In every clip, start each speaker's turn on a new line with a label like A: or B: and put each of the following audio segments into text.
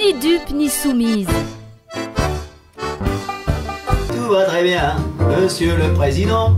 A: ni dupe ni soumise.
B: Tout va très bien, monsieur le président.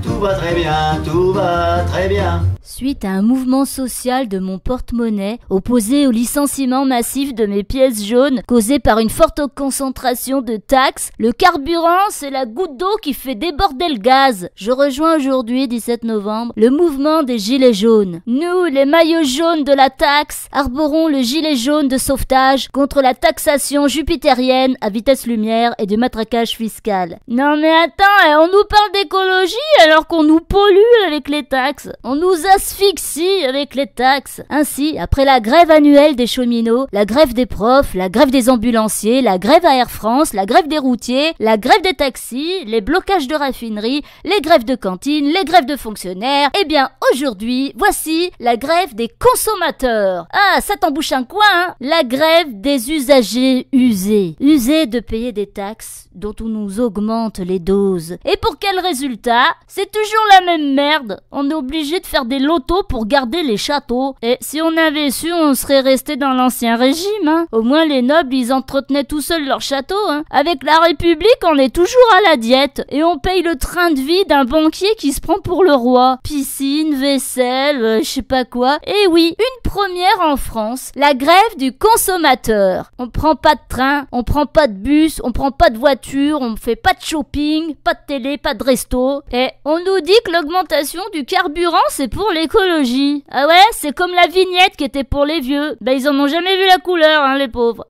B: Tout va très bien, tout va très bien.
A: Suite à un mouvement social de mon porte-monnaie, opposé au licenciement massif de mes pièces jaunes, causé par une forte concentration de taxes, le carburant, c'est la goutte d'eau qui fait déborder le gaz. Je rejoins aujourd'hui, 17 novembre, le mouvement des gilets jaunes. Nous, les maillots jaunes de la taxe, arborons le gilet jaune de sauvetage contre la taxation jupitérienne à vitesse lumière et du matraquage fiscal. Non mais attends, on nous parle d'écologie alors qu'on nous pollue avec les taxes. On nous asphyxie avec les taxes. Ainsi, après la grève annuelle des cheminots, la grève des profs, la grève des ambulanciers, la grève à Air France, la grève des routiers, la grève des taxis, les blocages de raffineries, les grèves de cantines, les grèves de fonctionnaires, eh bien aujourd'hui, voici la grève des consommateurs. Ah, ça t'embouche un coin, hein? La grève des usagers usés. Usés de payer des taxes dont on nous augmente les doses. Et pour quel résultat? C'est toujours la même merde. On est obligé de faire des lotos pour garder les châteaux. Et si on avait su, on serait resté dans l'ancien régime, hein. Au moins les nobles, ils entretenaient tout seuls leur château, hein. Avec la République, on est toujours à la diète. Et on paye le train de vie d'un banquier qui se prend pour le roi. Piscine, vaisselle, je sais pas quoi. Et oui, une première en France. La grève du consommateur. On prend pas de train, on prend pas de bus, on prend pas de voiture, on fait pas de shopping, pas de télé, pas de resto. Et on nous dit que l'augmentation du carburant, c'est pour l'écologie. Ah ouais, c'est comme la vignette qui était pour les vieux. Ben ils en ont jamais vu la couleur, hein, les pauvres.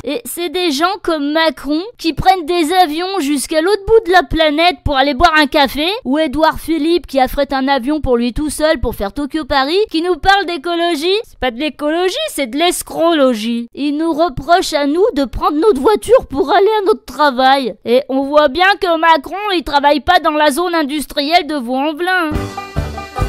A: Et c'est des gens comme Macron qui prennent des avions jusqu'à l'autre bout de la planète pour aller boire un café, ou Édouard Philippe qui affrète un avion pour lui tout seul pour faire Tokyo-Paris, qui nous parle d'écologie. C'est pas de l'écologie, c'est de l'escrologie. Il nous reproche à nous de prendre notre voiture pour aller à notre travail. Et on voit bien que Macron, il travaille pas dans la zone industrielle de Vaux-en-Velin.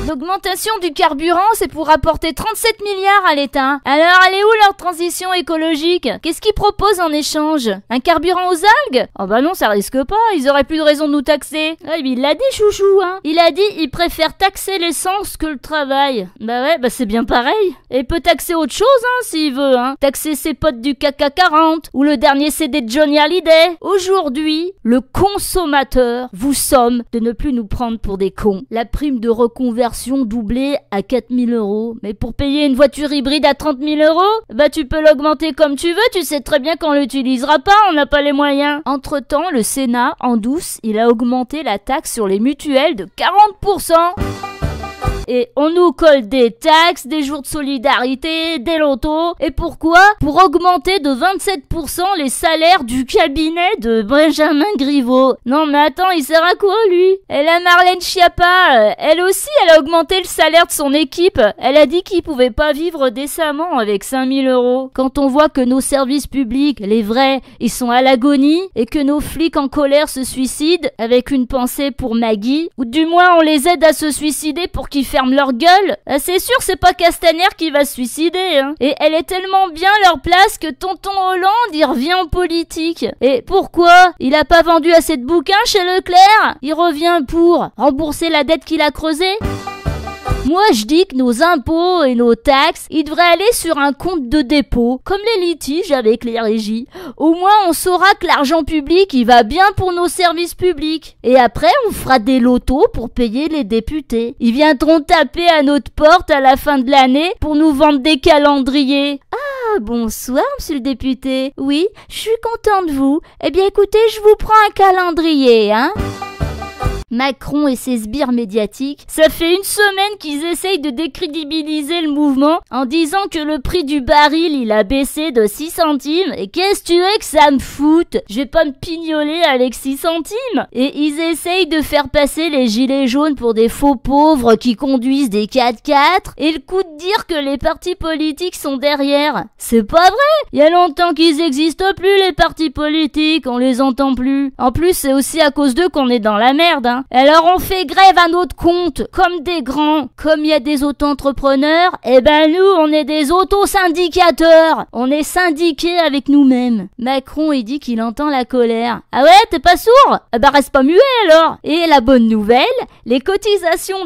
A: L'augmentation du carburant, c'est pour apporter 37 milliards à l'État. Alors, elle est où leur transition écologique? Qu'est-ce qu'ils proposent en échange? Un carburant aux algues? Oh bah non, ça risque pas, ils auraient plus de raison de nous taxer. Ouais, mais il l'a dit, chouchou, hein. Il a dit, il préfère taxer l'essence que le travail. Bah ouais, bah c'est bien pareil. Et il peut taxer autre chose, hein, s'il veut, hein. Taxer ses potes du CAC 40, ou le dernier CD de Johnny Hallyday. Aujourd'hui, le consommateur vous somme de ne plus nous prendre pour des cons. La prime de reconversion doublée à 4 000 €. Mais pour payer une voiture hybride à 30 000 €, bah tu peux l'augmenter comme tu veux, tu sais très bien qu'on l'utilisera pas, on n'a pas les moyens. Entre-temps, le Sénat, en douce, il a augmenté la taxe sur les mutuelles de 40%. Et on nous colle des taxes, des jours de solidarité, des lotos. Et pourquoi? Pour augmenter de 27% les salaires du cabinet de Benjamin Griveaux. Non mais attends, il sert à quoi lui? Et la Marlène Schiappa, elle aussi, elle a augmenté le salaire de son équipe. Elle a dit qu'ils pouvaient pas vivre décemment avec 5 000 €. Quand on voit que nos services publics, les vrais, ils sont à l'agonie, et que nos flics en colère se suicident, avec une pensée pour Maggie, ou du moins on les aide à se suicider pour qu'ils ferment leur gueule, c'est sûr c'est pas Castaner qui va se suicider, hein. Et elle est tellement bien leur place que tonton Hollande il revient en politique. Et pourquoi? Il a pas vendu assez de bouquins chez Leclerc? Il revient pour rembourser la dette qu'il a creusée? Moi, je dis que nos impôts et nos taxes, ils devraient aller sur un compte de dépôt, comme les litiges avec les régies. Au moins, on saura que l'argent public, il va bien pour nos services publics. Et après, on fera des lotos pour payer les députés. Ils viendront taper à notre porte à la fin de l'année pour nous vendre des calendriers. Ah, bonsoir, monsieur le député. Oui, je suis content de vous. Eh bien, écoutez, je vous prends un calendrier, hein. Macron et ses sbires médiatiques, ça fait une semaine qu'ils essayent de décrédibiliser le mouvement en disant que le prix du baril il a baissé de 6 centimes et qu'est-ce que tu veux que ça me foute? Je vais pas me pignoler avec 6 centimes. Et ils essayent de faire passer les gilets jaunes pour des faux pauvres qui conduisent des 4x4 et le coup de dire que les partis politiques sont derrière. C'est pas vrai! Il y a longtemps qu'ils existent plus les partis politiques, on les entend plus. En plus c'est aussi à cause d'eux qu'on est dans la merde, hein. Alors on fait grève à notre compte, comme des grands. Comme il y a des auto-entrepreneurs, eh ben nous, on est des auto-syndicateurs. On est syndiqués avec nous-mêmes. Macron, il dit qu'il entend la colère. Ah ouais, t'es pas sourd? Eh ben reste pas muet alors. Et la bonne nouvelle, les cotisations